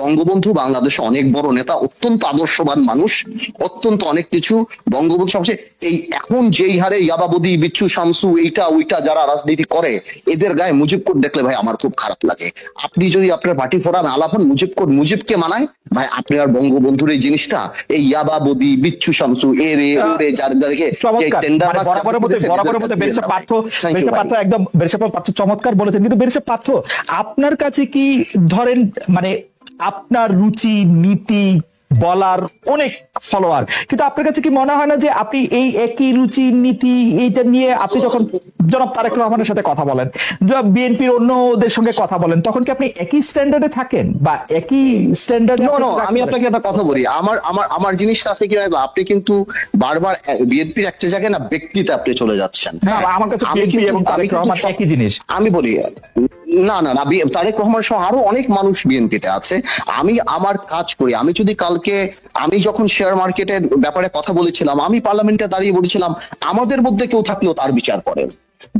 বঙ্গবন্ধু বাংলাদেশে অনেক বড় নেতা, অত্যন্ত আদর্শবান মানুষ, অত্যন্ত অনেক কিছু। বঙ্গবন্ধু সবচেয়ে এই এখন যেই হারে ইয়াবাবদি, বিচ্ছু, শামসু, এইটা ওইটা যারা রাজনীতি করে, এদের গায়ে মুজিব কোড দেখলে ভাই আমার খুব খারাপ লাগে। আপনি যদি আপনার পার্টি ফোরাম আলাপ হন, মুজিব কোড মুজিবকে মানায় ভাই, আপনি আর বঙ্গবন্ধুর এই জিনিসটা, এই ইয়াবাবদি, বিচ্ছু, শামসু, এরে ওরে যাদেরকে টেন্ডার একদম চমৎকার বলেছেন। কিন্তু বেরিসা পার্থ, আপনার কাছে কি ধরেন মানে আপনার রুচি নীতি বলার অনেক ফলোয়ার, কিন্তু আপনার কাছে কি মনে হয় না যে আপনি এই একই রুচি নীতি এইটা নিয়ে আপনি যখন জনাব তারেক রহমানের সাথে কথা বলেন, বিএনপির অন্যদের সঙ্গে কথা বলেন, তখন কি আপনি একই স্ট্যান্ডার্ডে থাকেন বা একই স্ট্যান্ডার্ড? আমি আপনাকে একটা কথা বলি, আমার জিনিসটা আছে কি, আপনি কিন্তু বারবার বিএনপির একটা জায়গায় না ব্যক্তিতে আপনি চলে যাচ্ছেন। আমার কাছে বিএনপি এবং তারেক রহমান একই জিনিস। আমি বলি না না না, তারেক রহমান সহ আরো অনেক মানুষ বিএনপিতে আছে। আমি আমার কাজ করি, আমি যদি কালকে, আমি যখন শেয়ার মার্কেটের ব্যাপারে কথা বলেছিলাম, আমি পার্লামেন্টে দাঁড়িয়ে বলেছিলাম আমাদের মধ্যে কেউ থাকলেও তার বিচার করেন।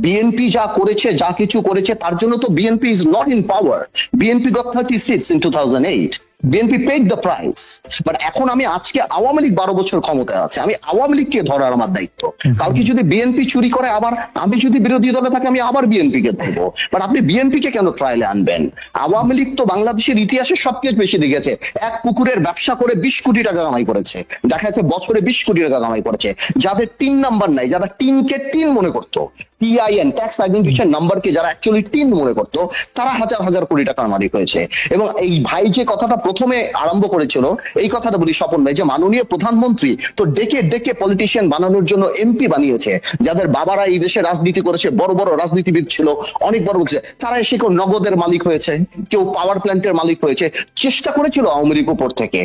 বিএনপি যা করেছে, যা কিছু করেছে, তার জন্য তো BNP is not in power. BNP got 30 seats in 2008। BNP paid the price. But এখন আমি আজকে আওয়ামী লীগ 12 বছর ক্ষমতায় আছে, আমি আওয়ামী লীগকে ধরার আমার দায়িত্ব। কালকে যদি বিএনপি চুরি করে, আবার আমি যদি বিরোধী দলে থাকি, আমি আবার বিএনপি কে ধরবো। বাট আপনি বিএনপি কে কেন ট্রায়ালে আনবেন? আওয়ামী লীগ তো বাংলাদেশের ইতিহাসে সবচেয়ে বেশি দেখেছে, এক পুকুরের ব্যবসা করে 20 কোটি টাকা কামাই করেছে। দেখা যাচ্ছে বছরে 20 কোটি টাকা কামাই করেছে। যাদের টিন নাম্বার নাই, যারা টিনকে টিন মনে করতো, টিআইএন ট্যাক্স আইডেন্টিফিকেশন নাম্বারকে যারা অ্যাকচুয়ালি টিন মনে করতো, তারা হাজার হাজার কোটি টাকার মালিক হয়েছে। এবং এই ভাই যে কথাটা প্রথমে আরম্ভ করেছিল, এই কথাটা বলি স্বপন ভাই, যে মাননীয় প্রধানমন্ত্রী তো ডেকে ডেকে পলিটিশিয়ান বানানোর জন্য এমপি বানিয়েছে, যাদের বাবারা এই দেশে রাজনীতি করেছে, বড় বড় রাজনীতিবিদ ছিল, অনেক বড় বড়, তারা এসে কেউ নগদের মালিক হয়েছে, কেউ পাওয়ার প্ল্যান্টের মালিক হয়েছে। চেষ্টা করেছিল আওয়ামী লীগ উপর থেকে,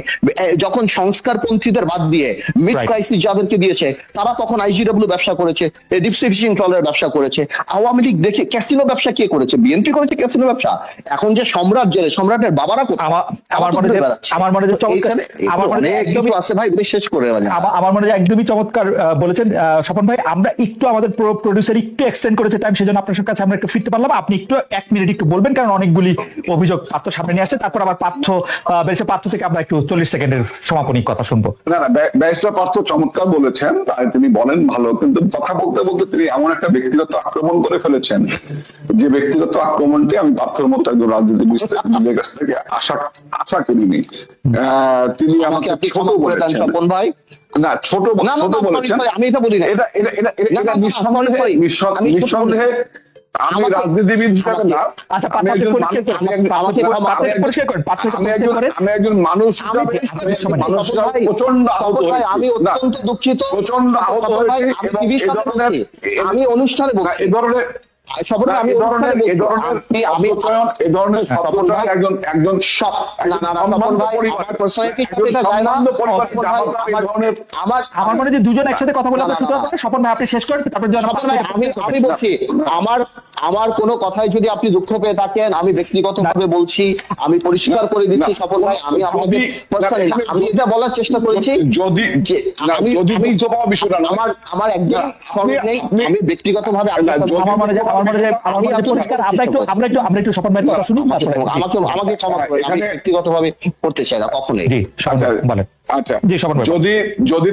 যখন সংস্কারপন্থীদের বাদ দিয়ে মিড ক্রাইসিস যাদেরকে দিয়েছে, তারা তখন আইজিডব্লিউ ব্যবসা করেছে, ডিপ সি ফিশিং ট্রলার ব্যবসা করেছে। আওয়ামী লীগ দেখে ক্যাসিনো ব্যবসা কে করেছে? বিএনপি করেছে ক্যাসিনো ব্যবসা। এখন যে সম্রাট জেলে, সম্রাটের বাবারা কোথায়? আমার মনে হয় একদমই চমৎকার বলেছেন স্বপন ভাই। আমরা একটু আমাদের প্রোডিউসার একটু এক্সটেন্ড করেছে টাইম, সেজন্য আপনার কাছে আমরা একটু ফিরতে পারলাম। আপনি একটু 1 মিনিট একটু বলবেন, কারণ অনেকগুলি অভিযোগ পার্থ সামনে নিয়ে আসছে। তারপর আবার পার্থ থেকে আমরা একটু 40 সেকেন্ডের সমাপনী কথা শুনবো। না না, ব্যারিস্টার পার্থ চমৎকার বলেছেন, তিনি বলেন ভালো, কিন্তু কথা বলতে বলতে তিনি এমন একটা ব্যক্তিগত আক্রমণ করে ফেলেছেন, যে ব্যক্তিগত আক্রমণটি আমি পার্থর মতো একজন রাজনীতিবিদের কাছ থেকে আশা করিনি। তিনি আমাকে ছোট বলেছেন স্বপন ভাই। না, ছোট বলেছেন, আমি এটা বলি না। এটা নিঃসন্দেহে আমি রাজনীতিবিদ হিসেবে না, আমি একজন মানুষ, প্রচন্ড আহত, আমি অত্যন্ত দুঃখিত, প্রচন্ড আহত হয়েছি। আমি অনুষ্ঠানে এ ধরনের আমার মনে হয় দুজন একসাথে কথা বলে স্বপন ভাই আপনি শেষ করেন। আমি বলছি, আমার কোনো কথায় যদি আপনি দুঃখ পেয়ে থাকেন, আমি ব্যক্তিগতভাবে বলছি, আমি পরিষ্কার করে দিচ্ছি স্বপন ভাই, আমি আমি এটা বলার চেষ্টা করেছি, যদি আমার একদম আমি ব্যক্তিগতভাবে আমরা একটু স্বপন ভাইয়ের কথা শুনি, আমাকে ক্ষমা করে, আমি ব্যক্তিগতভাবে করতে চাই না কখনোই। আচ্ছা, যদি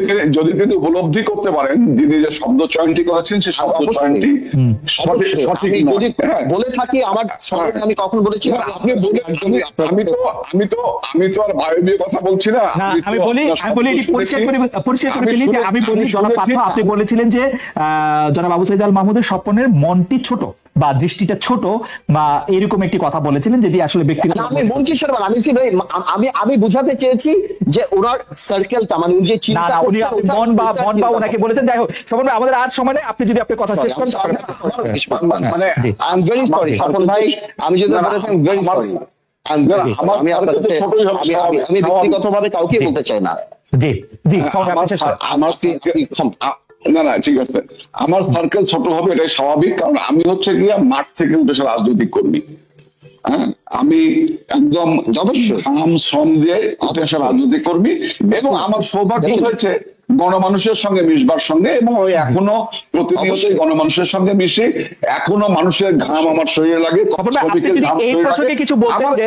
তিনি উপলব্ধি করতে পারেন যিনি যে শব্দ চয়নটি করেছেন, সে শব্দ চয়নটি সঠিক বলে থাকি, আমার আমি কখন বলেছি? আমি তো আর বায়বীয় কথা বলছি না, আমি বলি জনাব পার্থ, আপনি বলেছিলেন যে জনাব আবু সাঈদ আল মাহমুদের স্বপনের মনটি ছোট বা দৃষ্টিটা ছোট বা এরকম একটি কথা বলেছিলেন, যেটি আসলে ব্যক্তিগত। আমি বুঝাতে চেয়েছি যে ওনার সার্কেলটা, মানে উনি যে চিন্তা মন বা ওনাকে বলেছেন। যাই হোক স্বপন ভাই, আমাদের আর সময় নেই, আপনি যদি আপনি কথা শেষ করেন। মানে I am very sorry Swapan ভাই, আমি যদি বলেছেন ভেরি সরি, আমি আপনার কাছে আমি ব্যক্তিগতভাবে কাউকে বলতে চাই না। জি জি, না না, ঠিক আছে, আমার সার্কেল ছোট হবে, এটাই স্বাভাবিক, কারণ আমি হচ্ছে গিয়া মাঠ থেকে উঠে রাজনৈতিক কর্মী। হ্যাঁ, আমি একদম শ্রম দিয়ে উঠে আসা রাজনৈতিক কর্মী, এবং আমার সৌভাগ্য হয়েছে গণমানুষের সঙ্গে মিশবার সঙ্গে, এবং ওই এখনো প্রতিনিয়তই গণমানুষের সঙ্গে মিশি, এখনো মানুষের ঘাম আমার শরীরে লাগে। এই প্রসঙ্গে কিছু বলতেন যে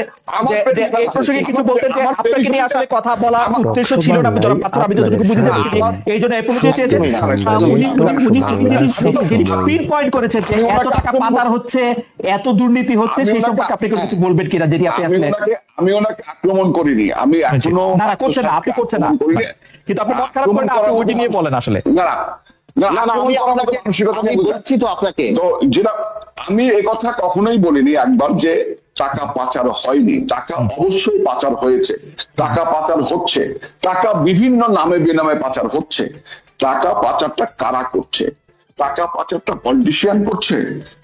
এই প্রসঙ্গে কিছু বলতেন যে আপনাকে নিয়ে আসলে কথা বলা উদ্দেশ্য ছিল না জনাব পাত্র, আমি যতটুকু বুঝি এই জন্য এই পর্যন্ত চেয়েছেন। যিনি পিন পয়েন্ট করেছেন যে এত টাকা পাচার হচ্ছে, এত দুর্নীতি হচ্ছে, সেই সম্পর্কে আপনি কিছু বলবেন কিনা? যেটি আপনি আসলে আমি ওনাকে আক্রমণ করিনি, আমি এখনো না করছেন না, আপনি করছেন না, কিন্তু আপনি মন খারাপ করেন না, আপনি ওইটি নিয়ে বলেন আসলে। আমি এই কথা কখনোই বলিনি একবার যে টাকা পাচার হয়নি। টাকা অবশ্যই পাচার হয়েছে, টাকা পাচার হচ্ছে, টাকা বিভিন্ন নামে বেনামে পাচার হচ্ছে। টাকা পাচারটা কারা করছে? টাকা পাচারটা পলিটিশিয়ান করছে,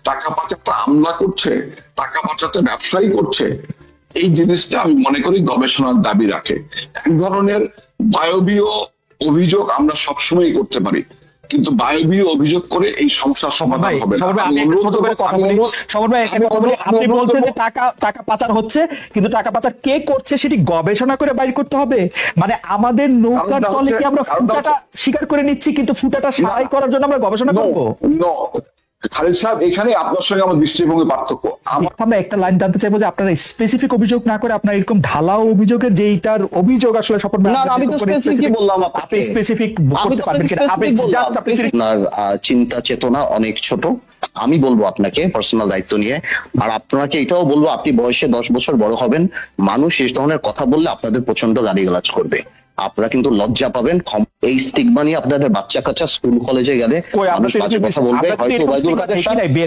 টাকা পাচারটা আমলা করছে, টাকা পাচারটা ব্যবসায়ী করছে। এই জিনিসটা আমি মনে করি গবেষণার দাবি রাখে। এক ধরনের বায়বীয় অভিযোগ আমরা সবসময় করতে পারি, কিন্তু বায়বীয় অভিযোগ করে এই সমস্যার সমাধান হবে না। আপনি বলছেন যে টাকা পাচার হচ্ছে, কিন্তু টাকা পাচার কে করছে সেটি গবেষণা করে বাইর করতে হবে। মানে আমাদের নৌকার তলে কি আমরা ফুটাটা স্বীকার করে নিচ্ছি, কিন্তু ফুটাটা সারাই করার জন্য আমরা গবেষণা করবো? খালিদ সাহেব, এখানে আপনার সঙ্গে আমার দৃষ্টিভঙ্গি পার্থক্য। আমরা একটা লাইন জানতে চাইবো যে আপনারা স্পেসিফিক অভিযোগ না করে আপনার এরকম ঢালাও অভিযোগের যে এইটার অভিযোগ আসলে স্বপন ভাই, আমি তো স্পেসিফিক বললাম, আপনি স্পেসিফিক করতে পারবেন কিনা? আপনার চিন্তা চেতনা অনেক ছোট। আমি বলবো আপনাকে পার্সোনাল দায়িত্ব নিয়ে, আর আপনাকে এটাও বলবো, আপনি বয়সে 10 বছর বড় হবেন, মানুষ এই ধরনের কথা বললে আপনাদের প্রচন্ড গালিগালাজ করবে, আপনারা কিন্তু লজ্জা পাবেন। এই স্টিগমা নিয়ে আপনাদের বাচ্চা কাচ্চা স্কুল কলেজে গেলে মানুষ বাজে কথা বলবে, হয়তো ওবায়দুল কাদের সাহেব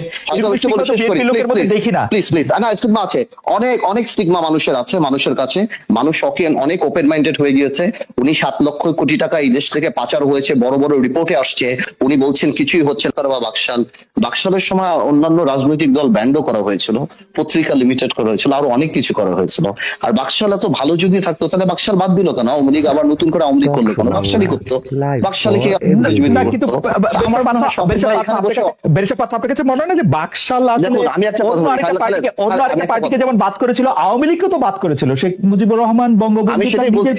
প্লিজ প্লিজ না, স্টিগমা আছে, অনেক স্টিগমা মানুষের আছে, মানুষের কাছে মানুষ অনেক ওপেন মাইন্ডেড হয়ে গিয়েছে। উনি 7 লক্ষ কোটি টাকা এই দেশ থেকে পাচার হয়েছে, বড় বড় রিপোর্টে আসছে, উনি বলছেন কিছুই হচ্ছে না। বা বাকশালের সময় অন্যান্য রাজনৈতিক দল ব্যান্ডও করা হয়েছিল, পত্রিকা লিমিটেড করা হয়েছিল, আরো অনেক কিছু করা হয়েছিল। আর বাকশাল এত ভালো যদি থাকতো তাহলে বাকশাল বাদ দিল কেন? আওয়ামী লীগ আবার নতুন করে আওয়ামী লীগ করলো কেন? বাকশালই করতো, বাকশালে কি আমার মনে হয় আপনার কাছে মনে হয় না যে বাকশাল আমি একটা কথা পার্টিকে যেমন বাদ করেছিল, আওয়ামী লীগকেও তো বাদ করেছিল শেখ মুজিবুর রহমান বঙ্গবন্ধু। আমি সেটাই বলছি,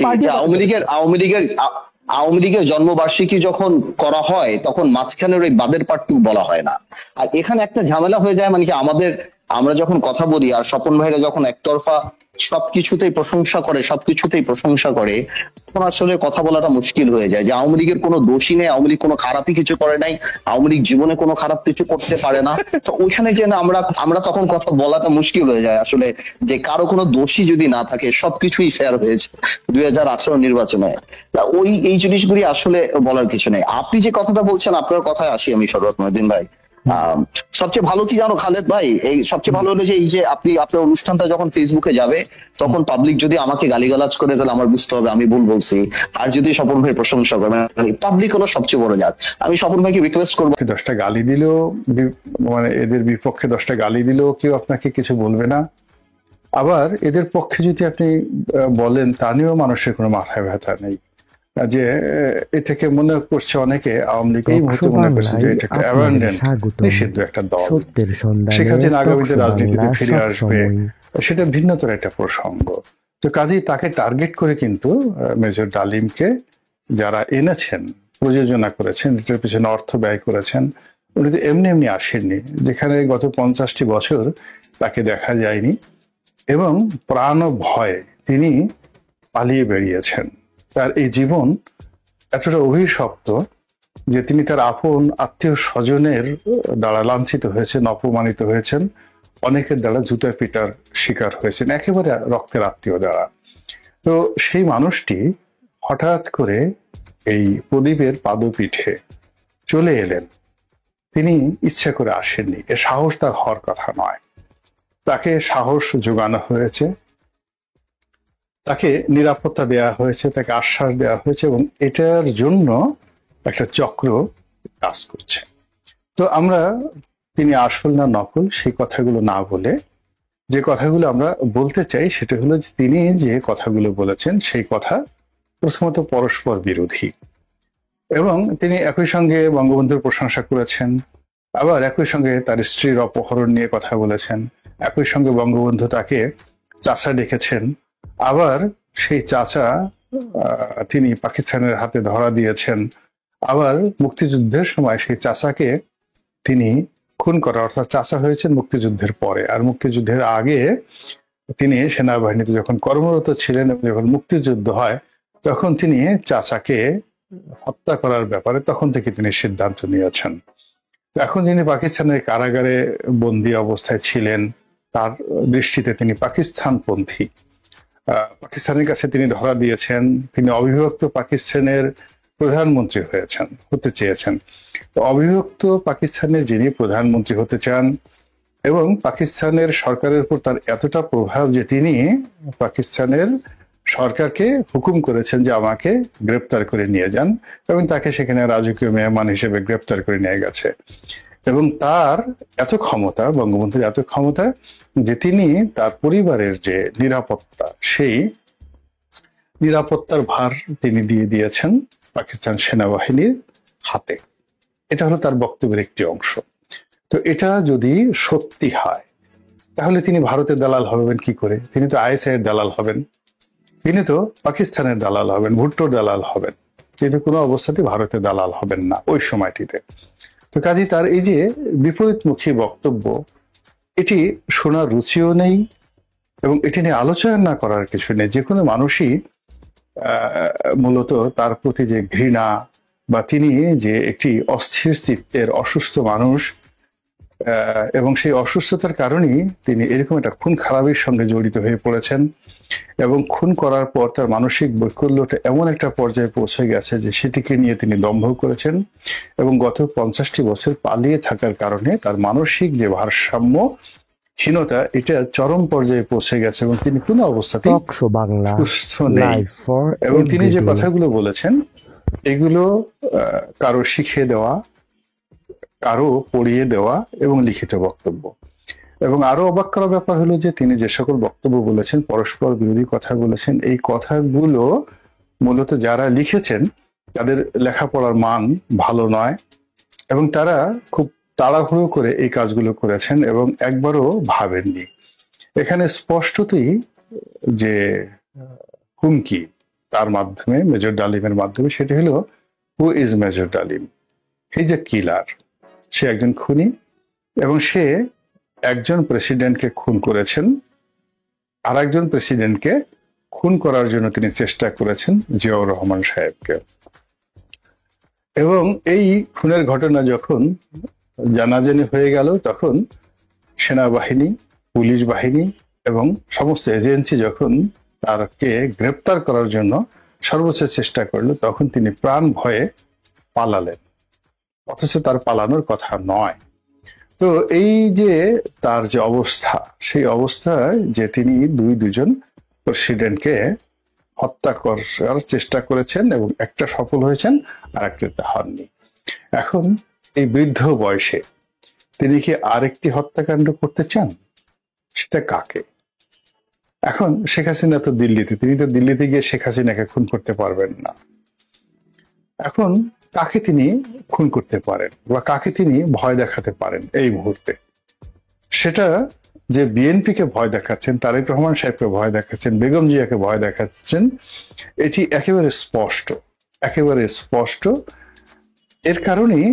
আওয়ামী লীগের জন্মবার্ষিকী যখন করা হয় তখন মাঝখানের ওই বাদের পার্টটুকু বলা হয় না। আর এখানে একটা ঝামেলা হয়ে যায়, মানে কি আমরা যখন কথা বলি আর স্বপন ভাইরা যখন একতরফা সবকিছুতেই প্রশংসা করে তখন আসলে কথা বলাটা মুশকিল হয়ে যায়। যে আওয়ামী লীগের কোনো দোষী নেই, আওয়ামী লীগ কোনো খারাপই কিছু করে নাই, আওয়ামী লীগ জীবনে কোনো খারাপ কিছু করতে পারে না। তো ওইখানে যে না আমরা তখন কথা বলাটা মুশকিল হয়ে যায় আসলে, যে কারো কোনো দোষী যদি না থাকে, সবকিছুই ফেয়ার হয়েছে 2018 নির্বাচনে। এই জিনিসগুলি আসলে বলার কিছু নেই। আপনি যে কথাটা বলছেন, আপনার কথায় আসি আমি শরৎ মহিউদ্দিন ভাই। সবচেয়ে ভালো কি জানো খালেদ ভাই, এই সবচেয়ে ভালো হলো যে এই যে আপনার অনুষ্ঠানটা যখন ফেসবুকে যাবে তখন পাবলিক যদি আমাকে গালিগালাজ করে তাহলে আমার বুঝতে হবে আমি ভুল বলছি, আর যদি স্বপন ভাই প্রশংসা করে, পাবলিক হলো সবচেয়ে বড় জাত। আমি স্বপন ভাইকে রিকোয়েস্ট করবো, 10টা গালি দিলেও, মানে এদের বিপক্ষে 10টা গালি দিলেও কেউ আপনাকে কিছু বলবে না। আবার এদের পক্ষে যদি আপনি বলেন তা নিয়েও মানুষের কোনো মাথায় ব্যথা নেই। যে এটাকে মনে করছে অনেকে, আওয়ামী লীগ এই মুহূর্তে মনে করছে যে এটা একটা অ্যাবান্ডেন্ট নিষিদ্ধ একটা দল, শেখ হাসিনা আগামীতে রাজনীতিতে ফিরে আসবে, সেটা ভিন্নতর একটা প্রসঙ্গ। তো কাজেই তাকে টার্গেট করে কিন্তু মেজর ডালিমকে যারা এনেছেন, প্রযোজনা করেছেন, এটার পিছনে অর্থ ব্যয় করেছেন, উনি তো এমনি আসেননি। যেখানে গত 50টি বছর তাকে দেখা যায়নি এবং প্রাণ ভয়ে তিনি পালিয়ে বেরিয়েছেন। তার এই জীবন এতটা অভিশপ্ত যে তিনি তার আপন আত্মীয় স্বজনের দ্বারা লাঞ্ছিত হয়েছেন, অপমানিত হয়েছেন, অনেকের দ্বারা জুতা পিটার শিকার হয়েছেন, একেবারে রক্তের আত্মীয় দ্বারা। তো সেই মানুষটি হঠাৎ করে এই প্রদীপের পাদপীঠে চলে এলেন। তিনি ইচ্ছা করে আসেননি, এ সাহস তার হওয়ার কথা নয়। তাকে সাহস যোগানো হয়েছে, তাকে নিরাপত্তা দেওয়া হয়েছে, তাকে আশ্বাস দেওয়া হয়েছে, এবং এটার জন্য একটা চক্র কাজ করছে। তো আমরা তিনি আসল না নকল সেই কথাগুলো না বলে যে কথাগুলো আমরা বলতে চাই সেটা হলো যে তিনি যে কথাগুলো বলেছেন সেই কথা প্রথমত পরস্পর বিরোধী, এবং তিনি একই সঙ্গে বঙ্গবন্ধুর প্রশংসা করেছেন, আবার একই সঙ্গে তার স্ত্রীর অপহরণ নিয়ে কথা বলেছেন, একই সঙ্গে বঙ্গবন্ধু তাকে চাচা ডেকেছেন, আবার সেই চাচা তিনি পাকিস্তানের হাতে ধরা দিয়েছেন। আবার মুক্তিযুদ্ধের সময় সেই চাচাকে তিনি খুন করা, অর্থাৎ চাচা হয়েছেন মুক্তিযুদ্ধের পরে, আর মুক্তিযুদ্ধের আগে তিনি সেনাবাহিনীতে যখন কর্মরত ছিলেন এবং যখন মুক্তিযুদ্ধ হয় তখন তিনি চাচাকে হত্যা করার ব্যাপারে তখন থেকে তিনি সিদ্ধান্ত নিয়েছেন। এখন যিনি পাকিস্তানের কারাগারে বন্দী অবস্থায় ছিলেন তার দৃষ্টিতে তিনি পাকিস্তানপন্থী। পাকিস্তানের কাছে তিনি ধরা দিয়েছেন, তিনি অবিভক্ত পাকিস্তানের প্রধানমন্ত্রী হতে চেয়েছেন। তো অবিভক্ত পাকিস্তানের যিনি প্রধানমন্ত্রী হতে চান এবং পাকিস্তানের সরকারের উপর তার এতটা প্রভাব যে তিনি পাকিস্তানের সরকারকে হুকুম করেছেন যে আমাকে গ্রেপ্তার করে নিয়ে যান, এবং তাকে সেখানে রাজকীয় মেহমান হিসেবে গ্রেপ্তার করে নিয়ে গেছে। এবং তার এত ক্ষমতা, বঙ্গবন্ধুর এত ক্ষমতা যে তিনি তার পরিবারের যে নিরাপত্তা, সেই নিরাপত্তার ভার তিনি দিয়ে দিয়েছেন পাকিস্তান সেনাবাহিনীর হাতে। এটা হলো তার বক্তব্যের একটি অংশ। তো এটা যদি সত্যি হয় তাহলে তিনি ভারতের দালাল হবেন কি করে? তিনি তো আইএসআই এর দালাল হবেন, তিনি তো পাকিস্তানের দালাল হবেন, ভুট্টোর দালাল হবেন, কিন্তু কোনো অবস্থাতে ভারতের দালাল হবেন না ওই সময়টিতে। তো কাজী তার এই যে বিপরীতমুখী বক্তব্য, এটি শোনার রুচিও নেই এবং এটি নিয়ে আলোচনা না করার কিছু নেই। যে কোনো মানুষই মূলত তার প্রতি যে ঘৃণা বা তিনি যে একটি অস্থির চিত্তের অসুস্থ মানুষ এবং সেই অসুস্থতার কারণেই তিনি এরকম একটা খুন খারাপের সঙ্গে জড়িত হয়ে পড়েছেন এবং খুন করার পর তার মানসিক বৈকল্যটা এমন একটা পর্যায়ে পৌঁছে গেছে যে সেটিকে নিয়ে তিনি দম্ভ করেছেন এবং গত 50টি বছর পালিয়ে থাকার কারণে তার মানসিক যে ভারসাম্যহীনতা এটা চরম পর্যায়ে পৌঁছে গেছে এবং তিনি কোনো অবস্থাতেই সুস্থ নেই। এবং তিনি যে কথাগুলো বলেছেন এগুলো কারো শিখিয়ে দেওয়া, কারো পড়িয়ে দেওয়া এবং লিখিত বক্তব্য। এবং আরো অবাক করার ব্যাপার হলো যে তিনি যে সকল বক্তব্য বলেছেন, পরস্পর বিরোধী কথা বলেছেন, এই কথাগুলো মূলত যারা লিখেছেন তাদের লেখাপড়ার মান ভালো নয় এবং তারা খুব তাড়াহুড়ো করে এই কাজগুলো করেছেন এবং একবারও ভাবেননি। এখানে স্পষ্টতই যে হুমকি তার মাধ্যমে, মেজর ডালিমের মাধ্যমে, সেটি হলো হু ইজ মেজর ডালিম? হি ইজ এ কিলার। সে একজন খুনি এবং সে একজন প্রেসিডেন্টকে খুন করেছেন, আর একজন প্রেসিডেন্টকে খুন করার জন্য তিনি চেষ্টা করেছেন, জিয়াউর রহমান সাহেবকে। এবং এই খুনের ঘটনা যখন জানাজানি হয়ে গেল তখন সেনাবাহিনী, পুলিশ বাহিনী এবং সমস্ত এজেন্সি যখন তাকে গ্রেপ্তার করার জন্য সর্বোচ্চ চেষ্টা করলো তখন তিনি প্রাণ ভয়ে পালালেন, অথচ তার পালানোর কথা নয়। তো এই যে তার যে অবস্থা, সেই অবস্থায় যে তিনি দুজন প্রেসিডেন্টকে হত্যা করার চেষ্টা করেছেন এবং একটা সফল হয়েছেন আর একটা হননি। এখন এই বৃদ্ধ বয়সে তিনি কি আরেকটি হত্যাকাণ্ড করতে চান? সেটা কাকে? এখন শেখ হাসিনা তো দিল্লিতে, তিনি তো দিল্লিতে গিয়ে শেখ হাসিনাকে খুন করতে পারবেন না। এখন কাকে তিনি খুন করতে পারেন বা কাকে তিনি ভয় দেখাতে পারেন এই মুহূর্তে? সেটা যে বিএনপিকে ভয় দেখাচ্ছেন, তারেক রহমান সাহেবকে ভয় দেখাচ্ছেন, বেগম জিয়াকে ভয় দেখাচ্ছেন, এটি একেবারে স্পষ্ট, একেবারে স্পষ্ট। এর কারণেই